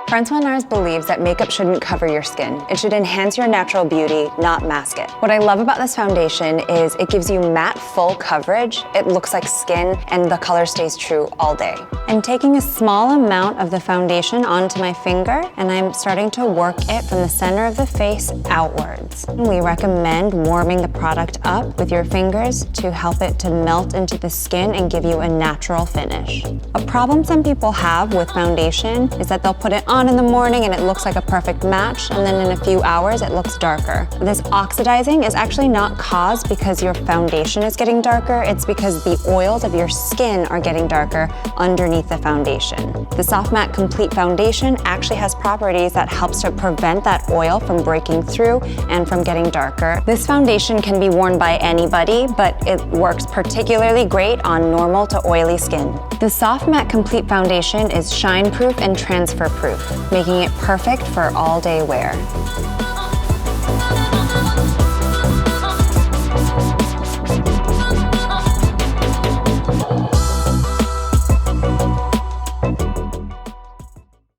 NARS believes that makeup shouldn't cover your skin. It should enhance your natural beauty, not mask it. What I love about this foundation is it gives you matte full coverage, it looks like skin, and the color stays true all day. I'm taking a small amount of the foundation onto my finger, and I'm starting to work it from the center of the face outwards. We recommend warming the product up with your fingers to help it to melt into the skin and give you a natural finish. A problem some people have with foundation is that they'll put it on in the morning and it looks like a perfect match, and then in a few hours it looks darker. This oxidizing is actually not caused because your foundation is getting darker, it's because the oils of your skin are getting darker underneath the foundation. The Soft Matte Complete Foundation actually has properties that helps to prevent that oil from breaking through and from getting darker. This foundation can be worn by anybody, but it works particularly great on normal to oily skin. The Soft Matte Complete Foundation is shine-proof and transfer-proof, making it perfect for all-day wear.